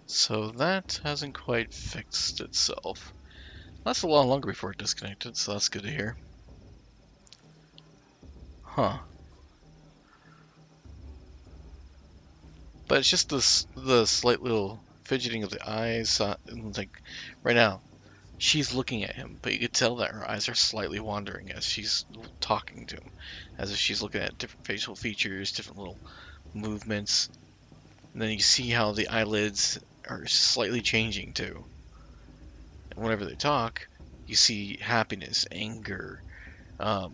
So that hasn't quite fixed itself. That's a lot longer before it disconnected, so that's good to hear. Huh. But it's just the slight little fidgeting of the eyes. Like right now, she's looking at him, but you could tell that her eyes are slightly wandering as she's talking to him, as if she's looking at different facial features, different little movements. And then you see how the eyelids are slightly changing too. And whenever they talk, you see happiness, anger, um,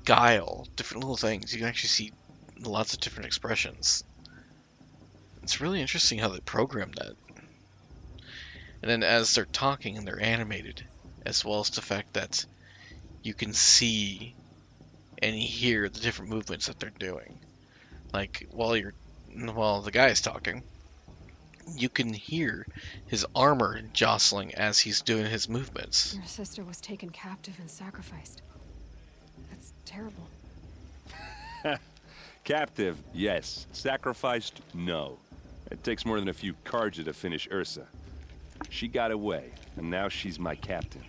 guile, different little things. You can actually see lots of different expressions. It's really interesting how they program that. And then as they're talking and they're animated, as well as the fact that you can see and hear the different movements that they're doing. Like while the guy is talking, you can hear his armor jostling as he's doing his movements. Your sister was taken captive and sacrificed. That's terrible. Captive, yes. Sacrificed, no. It takes more than a few Karja to finish Ursa. She got away, and now she's my captain.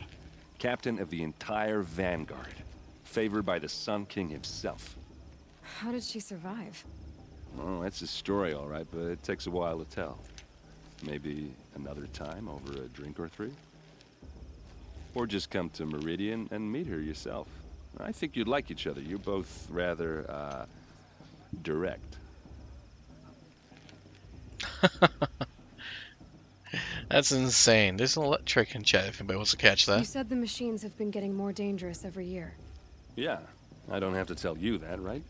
Captain of the entire Vanguard. Favored by the Sun King himself. How did she survive? Well, that's a story, all right, but it takes a while to tell. Maybe another time over a drink or three? Or just come to Meridian and meet her yourself. I think you'd like each other. You're both rather, direct. That's insane. There's an electric in chat if anybody wants to catch You that. said the machines have been getting more dangerous every year. Yeah, I don't have to tell you that, right?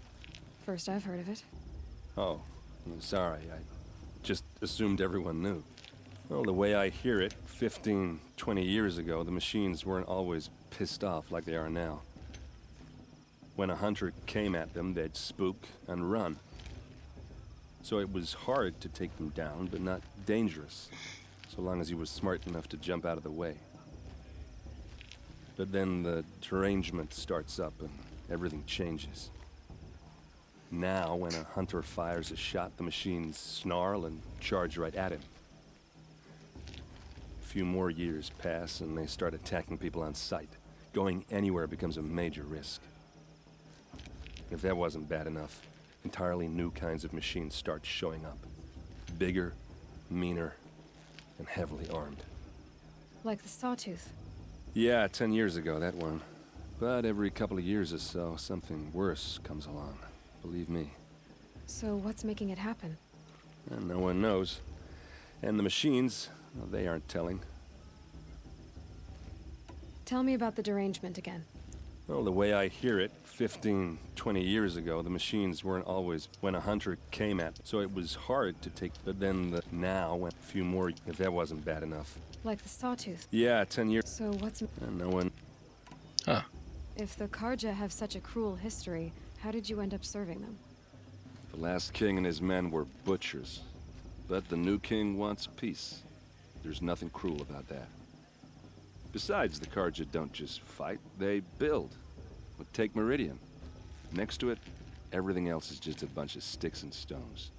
First I've heard of it. Oh, I'm sorry. I just assumed everyone knew. Well, the way I hear it, 15, 20 years ago, the machines weren't always pissed off like they are now. When a hunter came at them, they'd spook and run. So it was hard to take them down, but not dangerous, so long as he was smart enough to jump out of the way. But then the derangement starts up and everything changes. Now, when a hunter fires a shot, the machines snarl and charge right at him. A few more years pass and they start attacking people on sight. Going anywhere becomes a major risk. If that wasn't bad enough, entirely new kinds of machines start showing up. Bigger, meaner, and heavily armed. Like the Sawtooth. Yeah, 10 years ago, that one. But every couple of years or so, something worse comes along. Believe me. So what's making it happen? And no one knows. And the machines, well, they aren't telling. Tell me about the derangement again. Well, the way I hear it, 15, 20 years ago, the machines weren't always when a hunter came at. So it was hard to take, but then now, when a few more, if that wasn't bad enough. Like the Sawtooth. Yeah, 10 years. So what's... And no one. Huh. If the Karja have such a cruel history, how did you end up serving them? The last king and his men were butchers. But the new king wants peace. There's nothing cruel about that. Besides, the Karja don't just fight, they build. But take Meridian. Next to it, everything else is just a bunch of sticks and stones.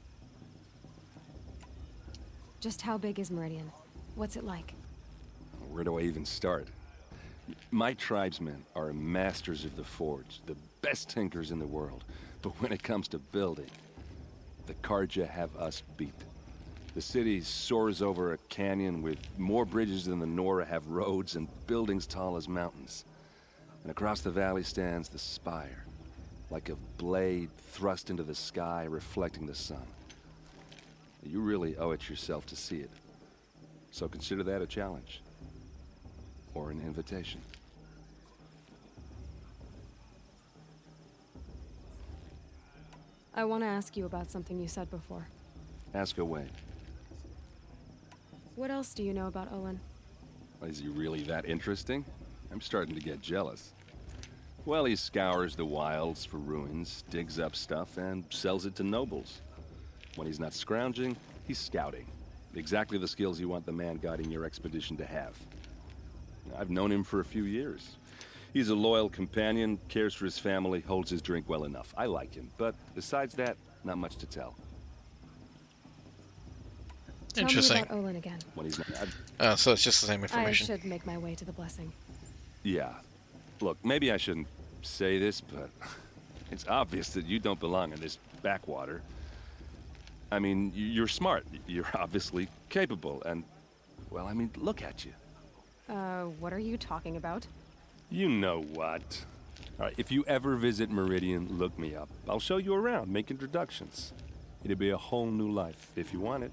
Just how big is Meridian? What's it like? Where do I even start? My tribesmen are masters of the forge, the best tinkers in the world. But when it comes to building, the Karja have us beat. The city soars over a canyon with more bridges than the Nora have roads and buildings tall as mountains. And across the valley stands the spire, like a blade thrust into the sky reflecting the sun. You really owe it yourself to see it. So consider that a challenge. Or an invitation. I want to ask you about something you said before. Ask away. What else do you know about Owen? Is he really that interesting? I'm starting to get jealous. Well, he scours the wilds for ruins, digs up stuff, and sells it to nobles. When he's not scrounging, he's scouting. Exactly the skills you want the man guiding your expedition to have. I've known him for a few years. He's a loyal companion, cares for his family, holds his drink well enough. I like him, but besides that, not much to tell. Tell me Interesting. about Olin again. When he's not... So it's just the same I information. should make my way to the blessing. Yeah. Look, maybe I shouldn't say this, but it's obvious that you don't belong in this backwater. I mean, you're smart. You're obviously capable, and... Well, I mean, look at you. What are you talking about? You know what. All right, if you ever visit Meridian, look me up. I'll show you around, make introductions. It'll be a whole new life, if you want it.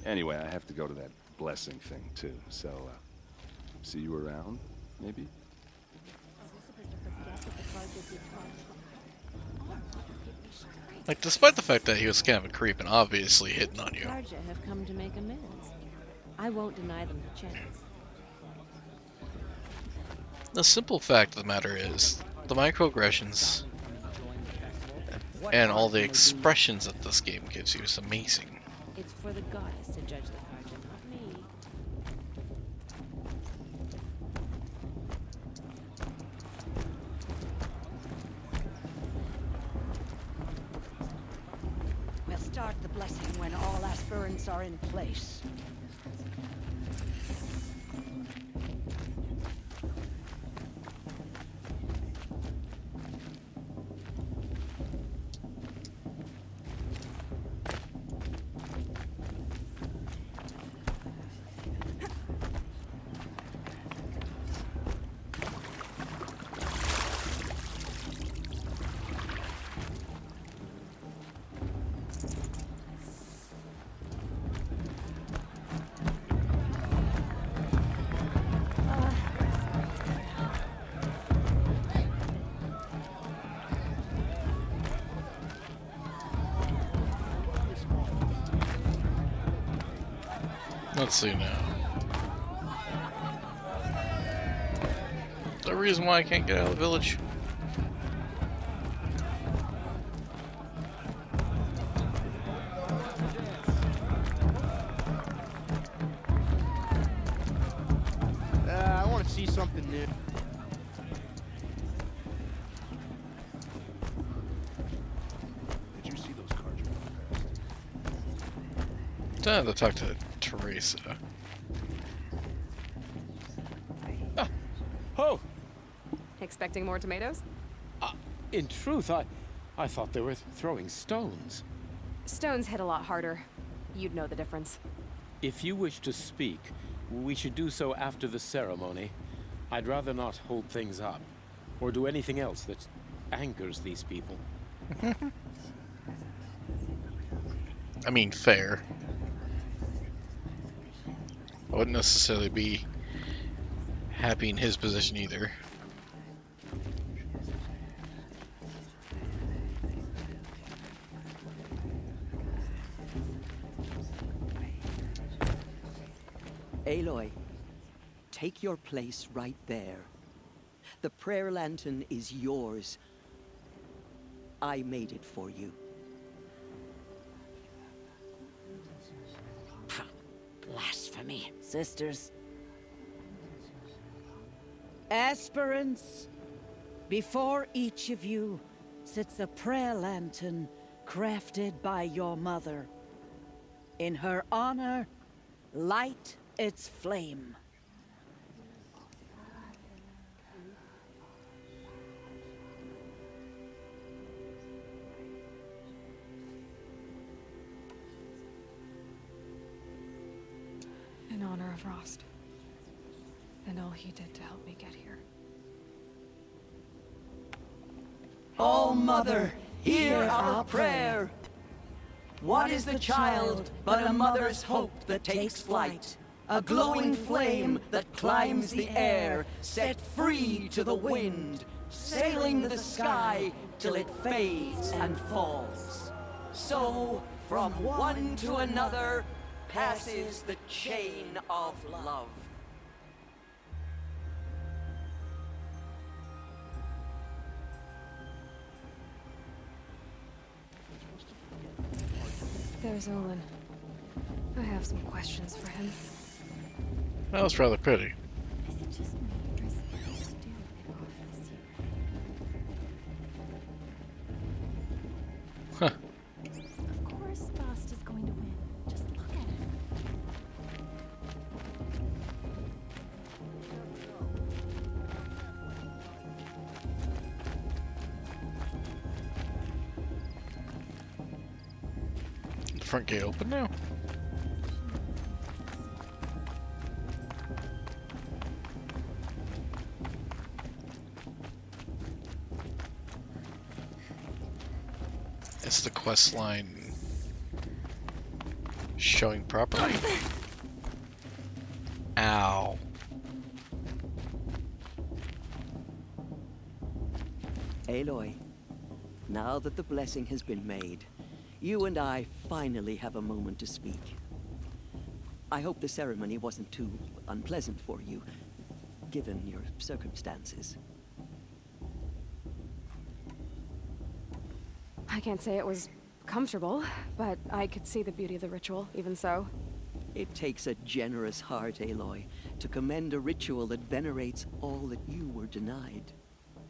Anyway, I have to go to that blessing thing, too. So, see you around, maybe? Like, despite the fact that he was kind of a creep and obviously hitting on you. Karja have come to make amends. I won't deny them the chance. The simple fact of the matter is, the microaggressions and all the expressions that this game gives you is amazing. It's for the goddess to judge the Karja, not me. We'll start the blessing when all aspirants are in place. Let's see now. The reason why I can't get out of the village. I want to see something new. Did you see those cards? I have to talk to Teresa. Oh, Expecting more tomatoes? in truth, I thought they were throwing stones. Stones hit a lot harder. You'd know the difference. If you wish to speak, we should do so after the ceremony. I'd rather not hold things up, or do anything else that angers these people. I mean, fair. I wouldn't necessarily be happy in his position either. Aloy, take your place right there. The prayer lantern is yours. I made it for you. Blasphemy. Sisters. Aspirants, before each of you sits a prayer lantern crafted by your mother. In her honor, light its flame. In honor of Rost. And all he did to help me get here. All Mother, hear our prayer. What is the child but a mother's hope that takes flight? A glowing flame that climbs the air, set free to the wind, sailing the sky till it fades and falls. So, from one to another, passes the chain of love. There's Olin. I have some questions for him. That was rather pretty. Is it just me, or is it still in office here? Huh. Of course Rost is going to win. Just look at him. front gate open now? Is the quest line showing properly? Ow. Aloy, now that the blessing has been made, you and I finally have a moment to speak. I hope the ceremony wasn't too unpleasant for you, given your circumstances. I can't say it was comfortable, but I could see the beauty of the ritual, even so. It takes a generous heart, Aloy, to commend a ritual that venerates all that you were denied.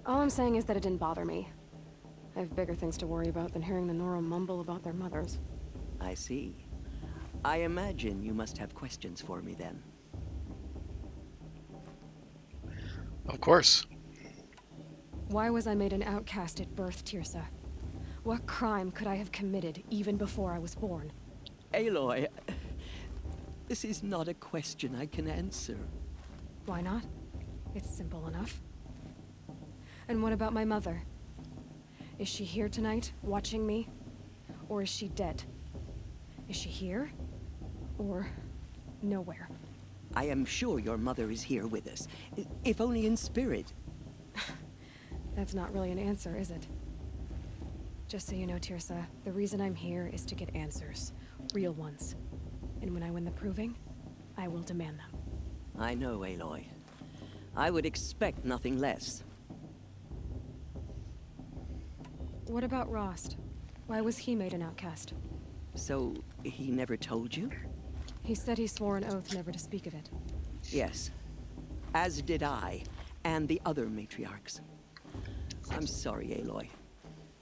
All I'm saying is that it didn't bother me. I have bigger things to worry about than hearing the Nora mumble about their mothers. I see. I imagine you must have questions for me then. Of course. Why was I made an outcast at birth, Tirsa? What crime could I have committed even before I was born? Aloy, this is not a question I can answer. Why not? It's simple enough. And what about my mother? Is she here tonight, watching me? Or is she dead? Is she here? Or nowhere? I am sure your mother is here with us, if only in spirit. That's not really an answer, is it? Just so you know, Tirsa, the reason I'm here is to get answers. Real ones. And when I win the proving, I will demand them. I know, Aloy. I would expect nothing less. What about Rost? Why was he made an outcast? So, he never told you? He said he swore an oath never to speak of it. Yes. As did I, and the other matriarchs. I'm sorry, Aloy.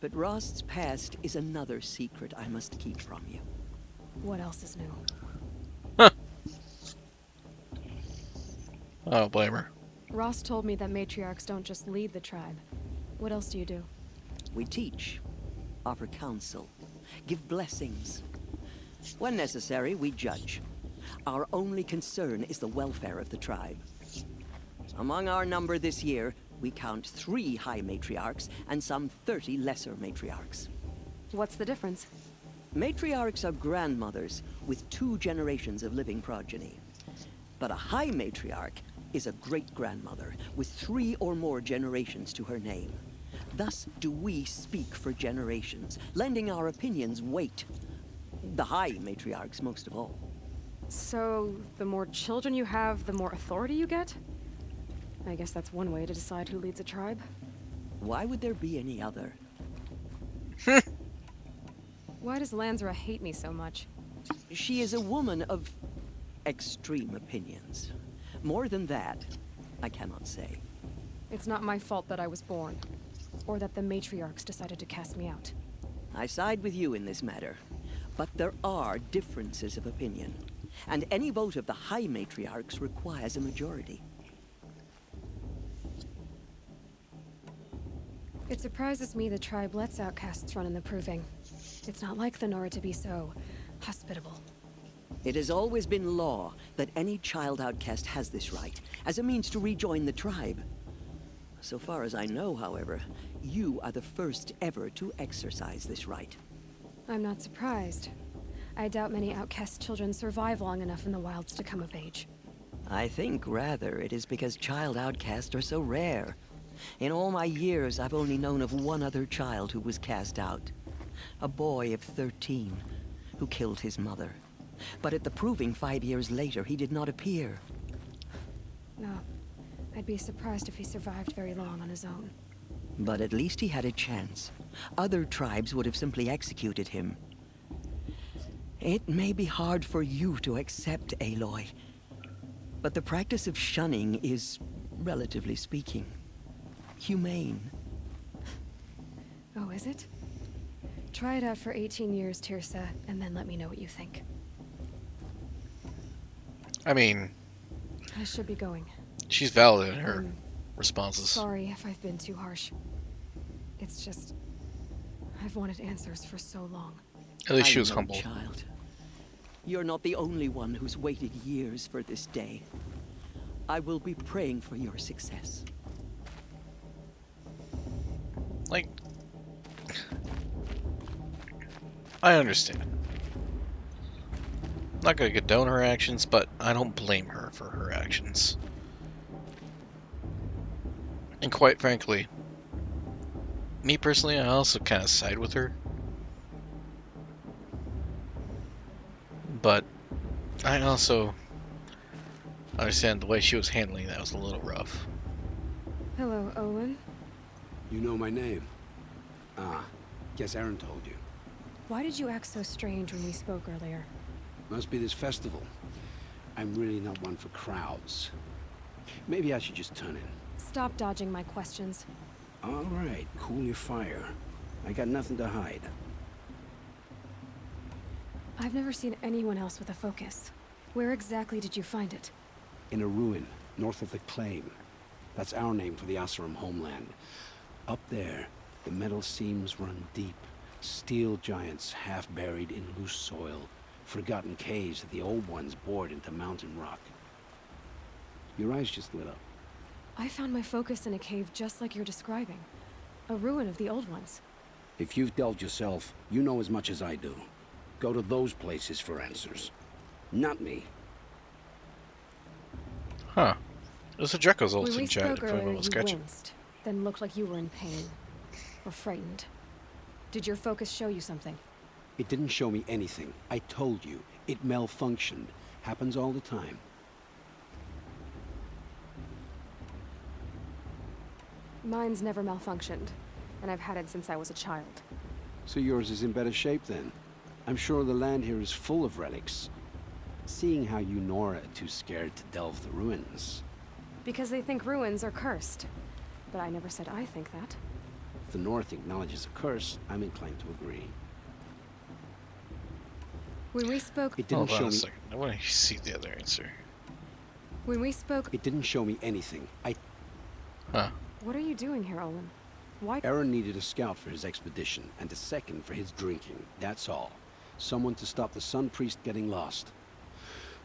But Rost's past is another secret I must keep from you. What else is new? I don't blame her. Rost told me that matriarchs don't just lead the tribe. What else do you do? We teach, offer counsel, give blessings. When necessary, we judge. Our only concern is the welfare of the tribe. Among our number this year, we count 3 high matriarchs and some 30 lesser matriarchs. What's the difference? Matriarchs are grandmothers with 2 generations of living progeny. But a high matriarch is a great-grandmother with 3 or more generations to her name. Thus do we speak for generations, lending our opinions weight. The high matriarchs most of all. So, the more children you have, the more authority you get? I guess that's one way to decide who leads a tribe. Why would there be any other? Why does Lansra hate me so much? She is a woman of extreme opinions. More than that, I cannot say. It's not my fault that I was born, or that the matriarchs decided to cast me out. I side with you in this matter, but there are differences of opinion, and any vote of the high matriarchs requires a majority. It surprises me the tribe lets outcasts run in the proving. It's not like the Nora to be so hospitable. It has always been law that any child outcast has this right, as a means to rejoin the tribe. So far as I know, however, you are the first ever to exercise this right. I'm not surprised. I doubt many outcast children survive long enough in the wilds to come of age. I think, rather, it is because child outcasts are so rare. In all my years, I've only known of one other child who was cast out. A boy of 13, who killed his mother. But at the proving 5 years later, he did not appear. No. I'd be surprised if he survived very long on his own. But at least he had a chance. Other tribes would have simply executed him. It may be hard for you to accept, Aloy, but the practice of shunning is, relatively speaking, humane. Oh, is it? Try it out for 18 years, Tirsa, and then let me know what you think. I mean, I should be going. she's valid in her I'm responses. Sorry if I've been too harsh. It's just... I've wanted answers for so long. At least I she was know, humble. child. You're not the only one who's waited years for this day. I will be praying for your success. Like, I understand. I'm not gonna condone her actions, but I don't blame her for her actions. And quite frankly, me personally, I also kind of side with her. But I also understand the way she was handling that was a little rough. Hello, Olin. You know my name? Ah, guess Aaron told you. Why did you act so strange when we spoke earlier? Must be this festival. I'm really not one for crowds. Maybe I should just turn in. Stop dodging my questions. All right, cool your fire. I got nothing to hide. I've never seen anyone else with a focus. Where exactly did you find it? In a ruin, north of the Claim. That's our name for the Oseram homeland. Up there, the metal seams run deep. Steel giants half buried in loose soil. Forgotten caves that the old ones bored into mountain rock. Your eyes just lit up. I found my focus in a cave just like you're describing. A ruin of the old ones. If you've delved yourself, you know as much as I do. Go to those places for answers. Not me. Huh. It was a Draco's ult When we in chat, spoke if anyone earlier, was you catching. winced, then looked like you were in pain. Or frightened. Did your focus show you something? It didn't show me anything. I told you. It malfunctioned. Happens all the time. Mine's never malfunctioned, and I've had it since I was a child. So yours is in better shape then. I'm sure the land here is full of relics. Seeing how you Nora are too scared to delve the ruins. Because they think ruins are cursed. But I never said I think that. If the North acknowledges a curse, I'm inclined to agree. When we spoke... It didn't Hold on show a me... second. I want to see the other answer. When we spoke... It didn't show me anything. Huh. What are you doing here, Olin? Why... Aaron needed a scout for his expedition, and a second for his drinking. That's all. Someone to stop the Sun Priest getting lost.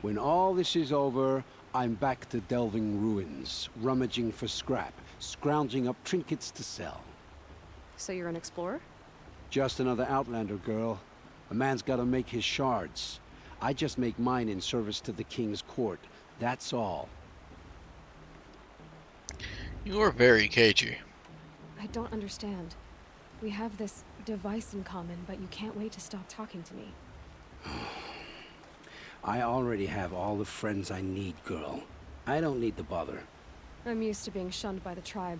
When all this is over, I'm back to delving ruins, rummaging for scrap, scrounging up trinkets to sell. So you're an explorer? Just another Outlander, girl. A man's gotta make his shards. I just make mine in service to the King's court. That's all. You are very cagey. I don't understand. We have this device in common, but you can't wait to stop talking to me. I already have all the friends I need, girl. I don't need the bother. I'm used to being shunned by the tribe.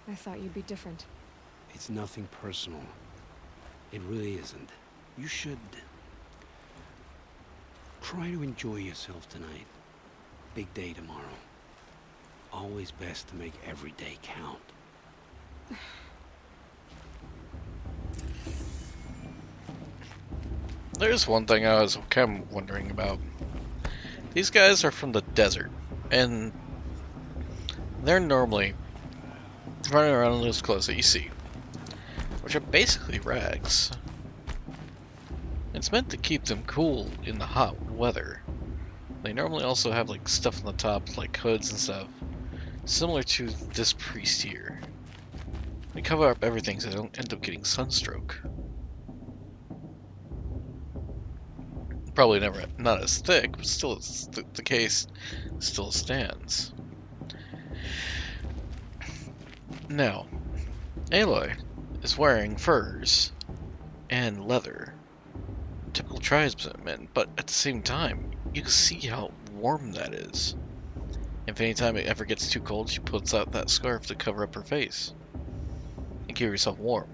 I thought you'd be different. It's nothing personal. It really isn't. You should... try to enjoy yourself tonight. Big day tomorrow. Always best to make every day count. There's one thing I was kind of wondering about. These guys are from the desert, and they're normally running around in those clothes that you see, which are basically rags. It's meant to keep them cool in the hot weather. They normally also have like stuff on the top, like hoods and stuff, similar to this priest here. They cover up everything so they don't end up getting sunstroke. Probably never, not as thick, but still the case still stands. Now, Aloy is wearing furs and leather, typical tribesmen, but at the same time, you can see how warm that is. If any time it ever gets too cold, she puts out that scarf to cover up her face and keep herself warm.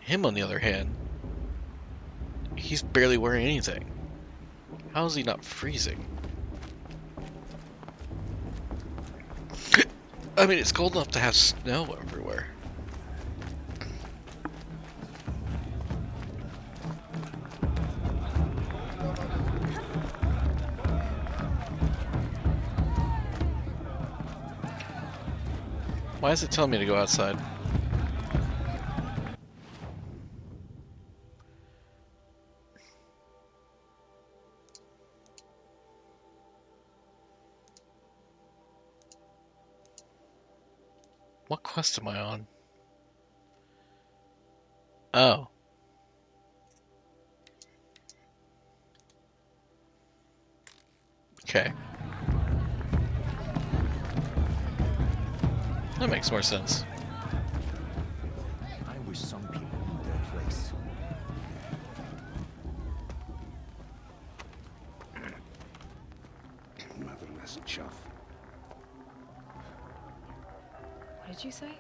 Him, on the other hand, he's barely wearing anything. How is he not freezing? I mean, it's cold enough to have snow everywhere. Why is it telling me to go outside? quest am I on? Oh. Okay. That makes more sense. I wish some people knew their place. Motherless chuff. What did you say?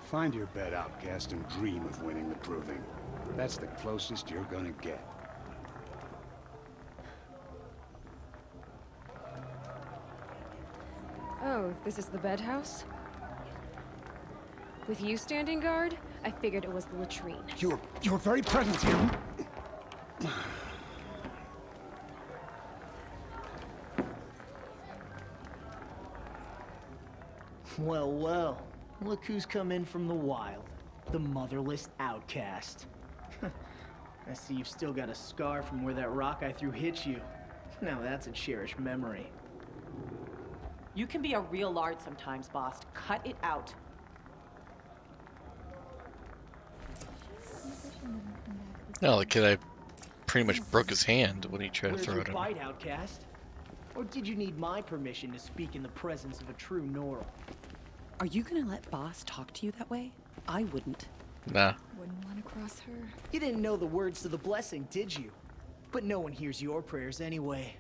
Find your bed, outcast, and dream of winning the proving. That's the closest you're gonna get. Oh, this is the bed house? With you standing guard, I figured it was the latrine. You're very present here. Well, well. Look who's come in from the wild. The motherless outcast. I see you've still got a scar from where that rock I threw hit you. Now that's a cherished memory. You can be a real lard sometimes, boss. Cut it out. No, the kid I pretty much broke his hand when he tried to Where's throw your it at him. bite, outcast? Or did you need my permission to speak in the presence of a true Nora? Are you gonna let boss talk to you that way? I wouldn't. Nah. Wouldn't want to cross her. You didn't know the words to the blessing, did you? But no one hears your prayers anyway.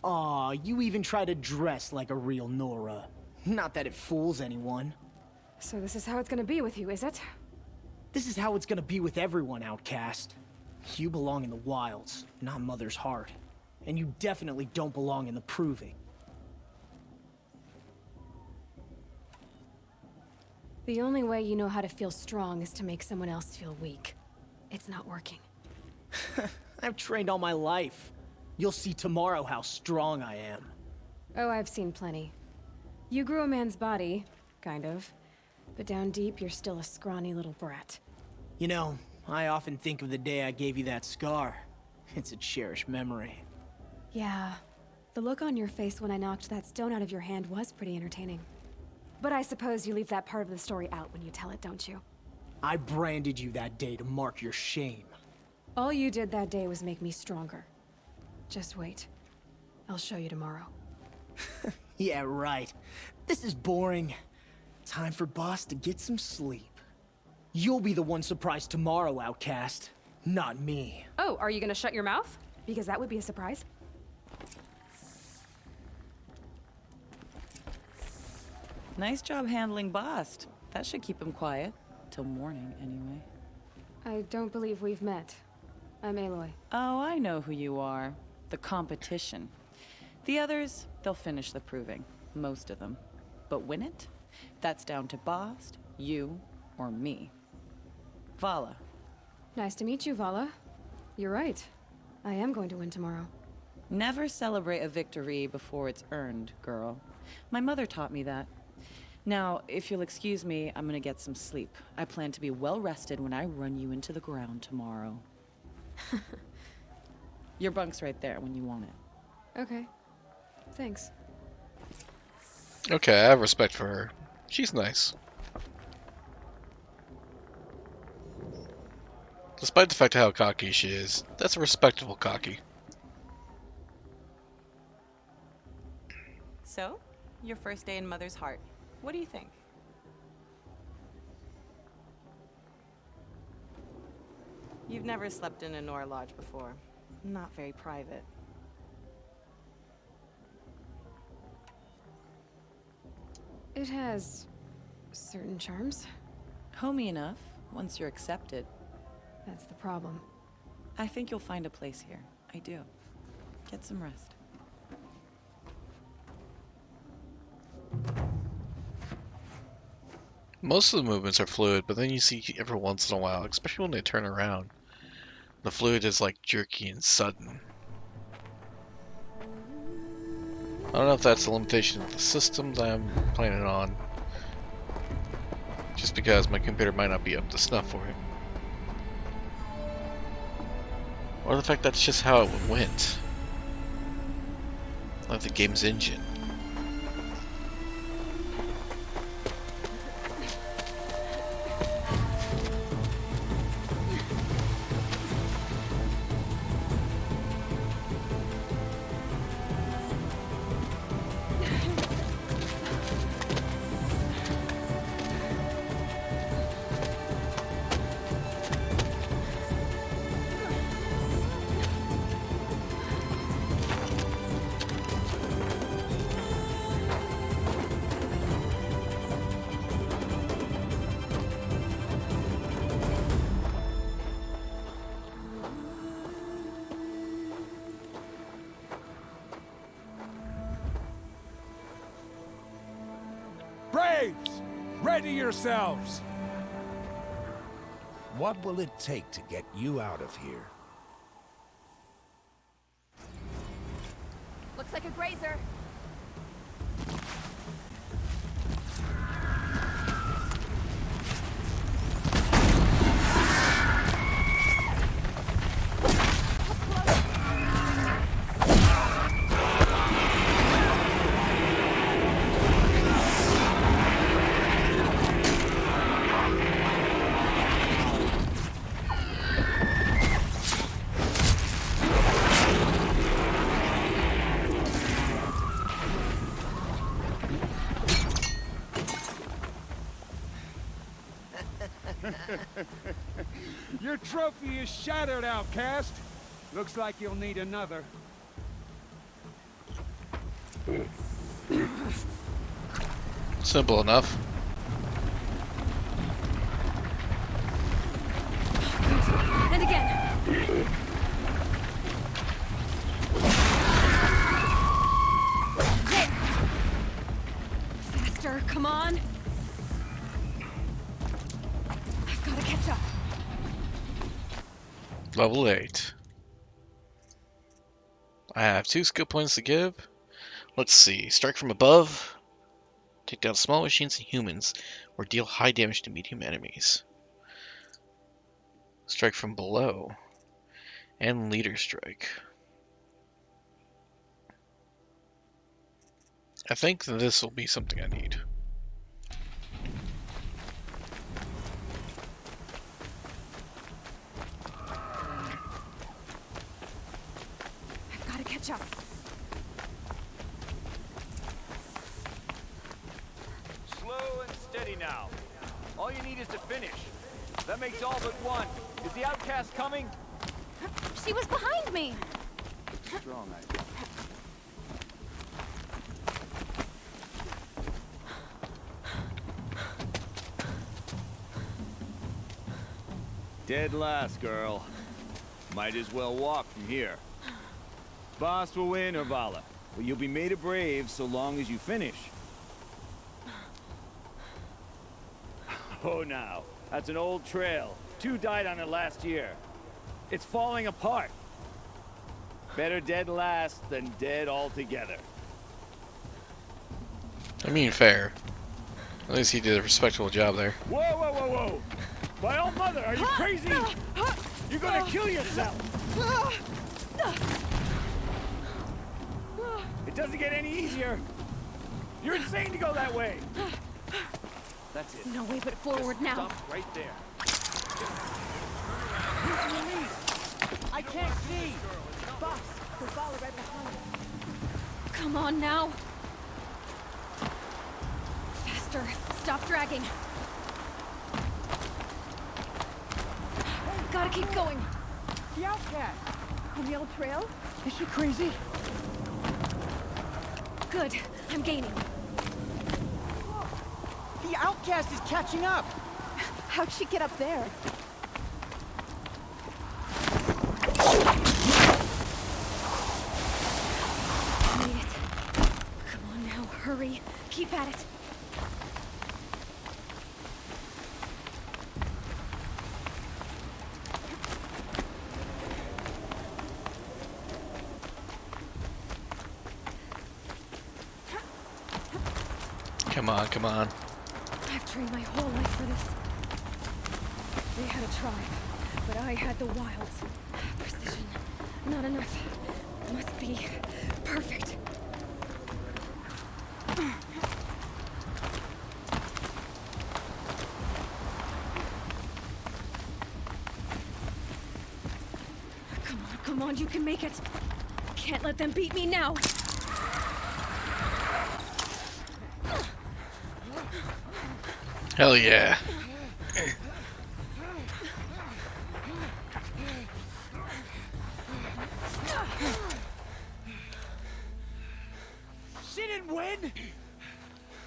Aw, you even try to dress like a real Nora. Not that it fools anyone. So this is how it's gonna be with you, is it? This is how it's gonna be with everyone, outcast. You belong in the wilds, not Mother's heart. And you definitely don't belong in the proving. The only way you know how to feel strong is to make someone else feel weak. It's not working. I've trained all my life. You'll see tomorrow how strong I am. Oh, I've seen plenty. You grew a man's body, kind of. But down deep, you're still a scrawny little brat. You know, I often think of the day I gave you that scar. It's a cherished memory. Yeah. The look on your face when I knocked that stone out of your hand was pretty entertaining. But I suppose you leave that part of the story out when you tell it, don't you? I branded you that day to mark your shame. All you did that day was make me stronger. Just wait. I'll show you tomorrow. Yeah, right. This is boring. Time for boss to get some sleep. You'll be the one surprised tomorrow, outcast. Not me. Oh, are you gonna shut your mouth? Because that would be a surprise. Nice job handling Bast. That should keep him quiet. Till morning, anyway. I don't believe we've met. I'm Aloy. Oh, I know who you are. The competition. The others, they'll finish the proving. Most of them. But win it? That's down to Bast, you, or me. Vala. Nice to meet you, Vala. You're right. I am going to win tomorrow. Never celebrate a victory before it's earned, girl. My mother taught me that. Now, if you'll excuse me, I'm gonna get some sleep. I plan to be well rested when I run you into the ground tomorrow. Your bunk's right there when you want it. Okay. Thanks. Okay, I have respect for her. She's nice. Despite the fact of how cocky she is, that's a respectable cocky. So, your first day in Mother's heart. What do you think? You've never slept in a Nora lodge before. Not very private. It has certain charms. Homey enough, once you're accepted. That's the problem. I think you'll find a place here. I do. Get some rest. Most of the movements are fluid, but then you see every once in a while, especially when they turn around, the fluid is like jerky and sudden. I don't know if that's a limitation of the systems I'm planning on, just because my computer might not be up to snuff for it. Or the fact that's just how it went. Like the game's engine. Ready yourselves! What will it take to get you out of here? Looks like a grazer. Your trophy is shattered, outcast. Looks like you'll need another. Simple enough. And again. There. Faster, come on. I've got to catch up. Level 8. I have 2 skill points to give. Let's see. Strike from above. Take down small machines and humans, or deal high damage to medium enemies. Strike from below. And leader strike. I think this will be something I need. I've got to catch up. Slow and steady now. All you need is to finish. That makes all but one. Is the outcast coming? She was behind me. Strong, I think. Dead last, girl. Might as well walk from here. Boss will win, or Vala. But you'll be made a brave so long as you finish. Oh, now. That's an old trail. 2 died on it last year. It's falling apart. Better dead last than dead altogether. I mean, fair. At least he did a respectable job there. Whoa, whoa, whoa, whoa! My old mother, are you crazy? You're gonna kill yourself! It doesn't get any easier. You're insane to go that way. That's it. No way but forward now. Stop right there. I can't see! Boss, there's Vala right behind. Come on now. Faster. Stop dragging. Gotta keep going. The outcast! On the old trail? Is she crazy? Good. I'm gaining. The outcast is catching up! How'd she get up there? Made it. Come on now, hurry. Keep at it. Come on, come on. I've trained my whole life for this. They had a tribe, but I had the wilds. Precision. Not enough. Must be perfect. Come on, you can make it. Can't let them beat me now. Hell yeah. She didn't win!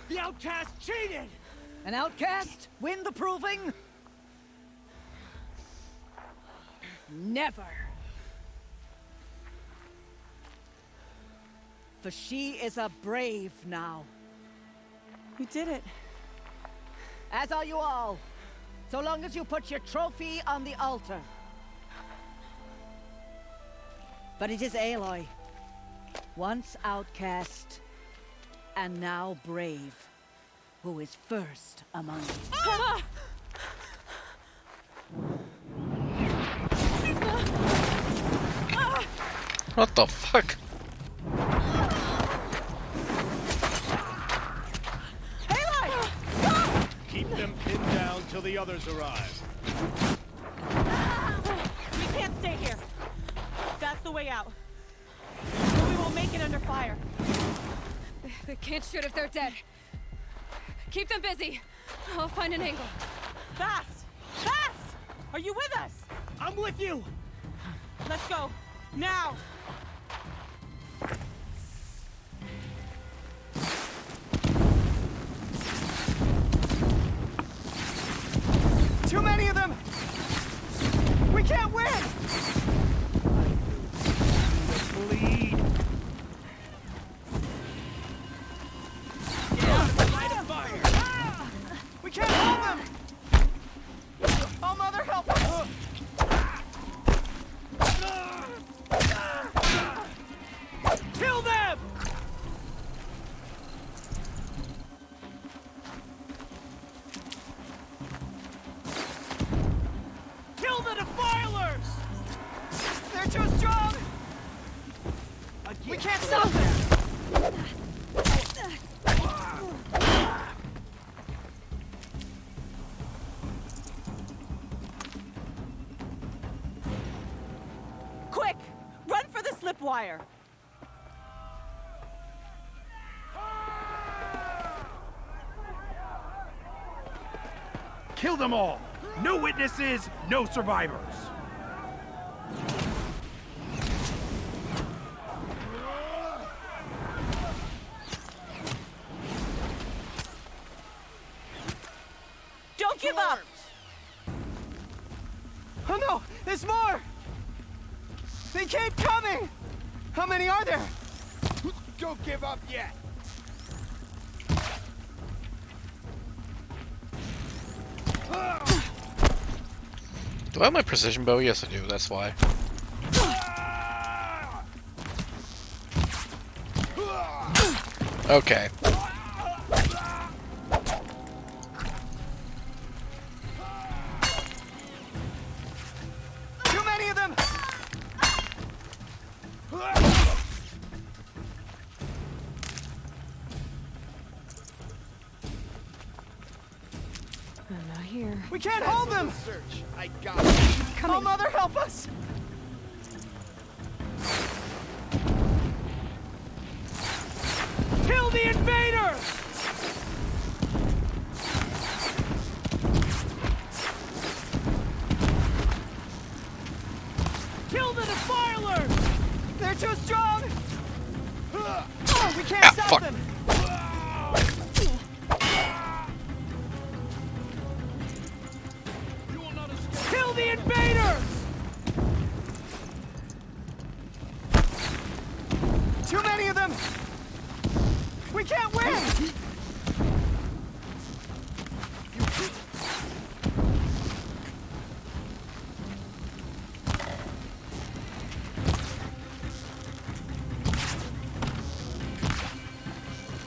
The outcast cheated! An outcast? Win the proving? Never. For she is a brave now. We did it. As are you all. So long as you put your trophy on the altar. But it is Aloy. Once outcast, and now brave, who is first among you. What the fuck? Keep them pinned down till the others arrive. We can't stay here. That's the way out. Or we won't make it under fire. They can't shoot if they're dead. Keep them busy. I'll find an angle. Fast! Fast! Are you with us? I'm with you! Let's go. Now! Too many of them! We can't win! Bleed. Get out of the line of fire! We can't hold them! Oh, Mother, help us! Kill them! Kill the defilers! They're too strong! We can't stop them! Quick! Run for the slip wire! Kill them all! No witnesses, no survivors! Don't give up! Oh no! There's more! They keep coming! How many are there? Don't give up yet! Do I have my precision bow? Yes, I do. That's why. Okay. Too many of them! I'm not here. We can't hold them! Search. I got it. Oh, Mother, help us! Kill the invaders! Kill the defilers! They're too strong! We can't stop fuck. them! Kill the invaders! Too many of them! We can't win!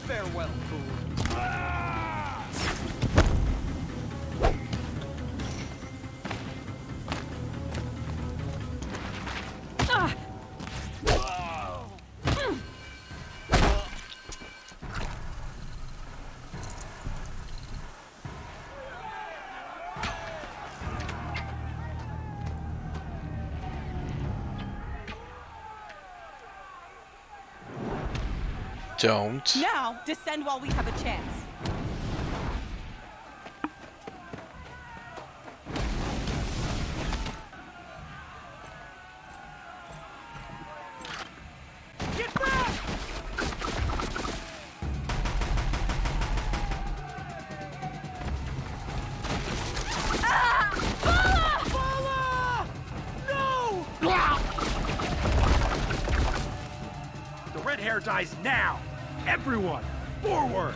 Farewell, fool. Don't. Now, descend while we have a chance. Get back! Bala! No! The red hair dies now! Everyone, forward!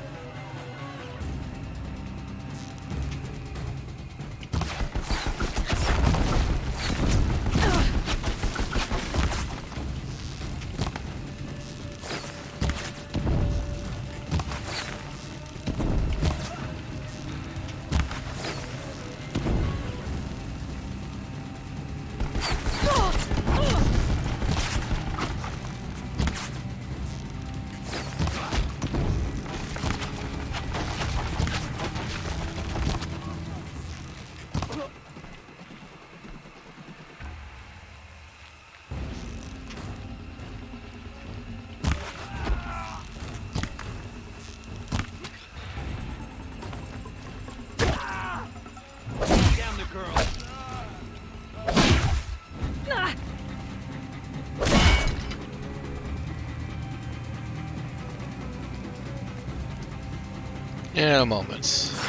In a moment.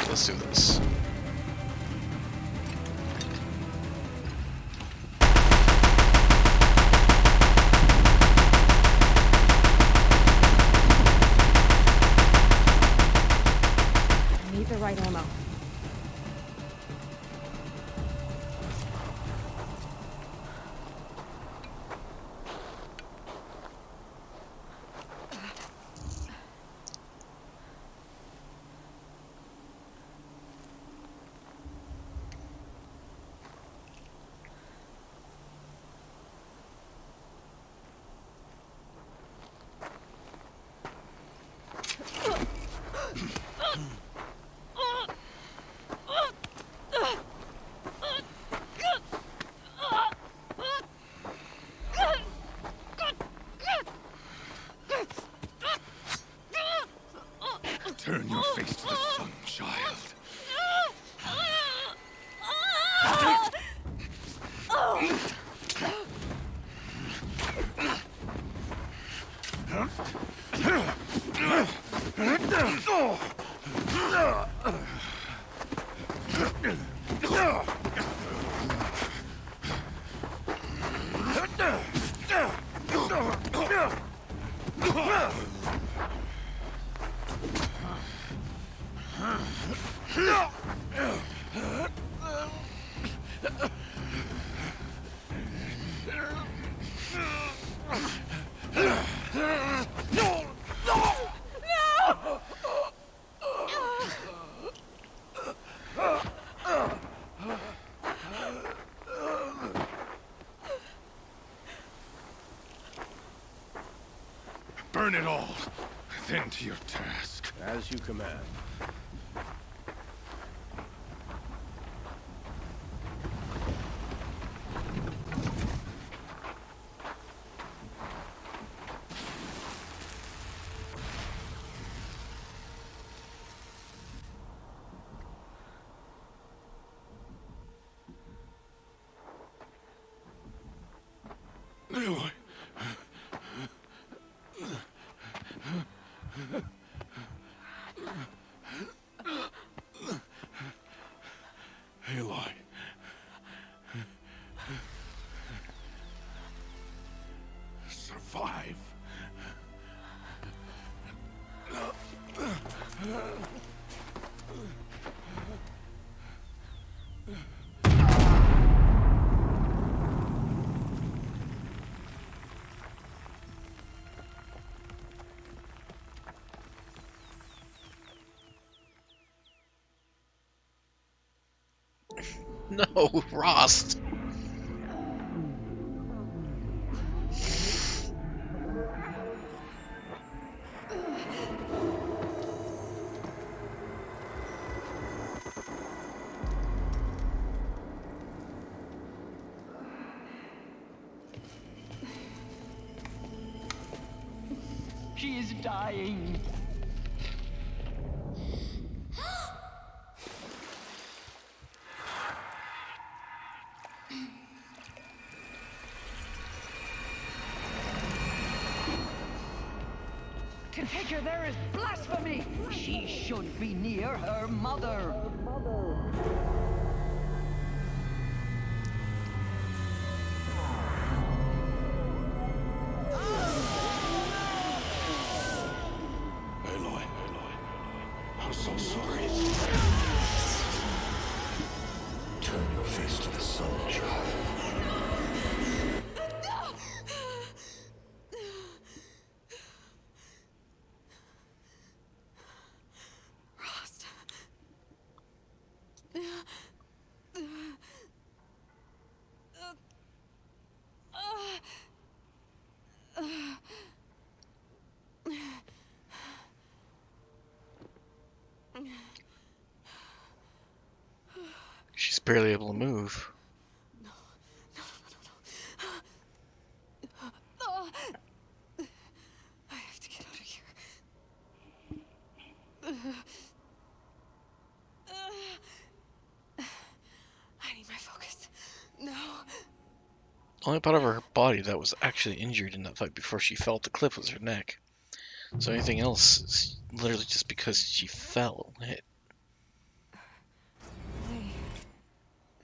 Let's do this. I need the right ammo. Turn your face to the sun, child. Burn it all, then to your task. As you command. Aloy. Aloy. Survive. No, Rost. She is dying. To take her there is blasphemy! She should be near her mother. Aloy, I'm so sorry. Turn your face to the sun, child. Rost. She's barely able to move. I have to get out of here. I need my focus. No. The only part of her body that was actually injured in that fight before she fell off the cliff was her neck. So anything else is literally just because she fell.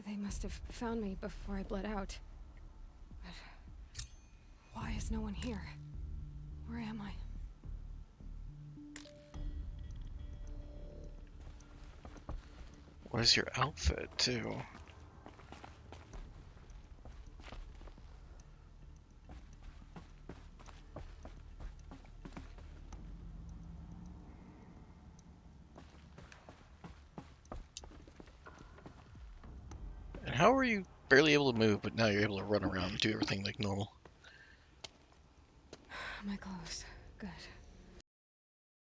They must have found me before I bled out. But why is no one here? Where am I? What is your outfit, too? And how are you barely able to move, but now you're able to run around and do everything like normal? My clothes. Good.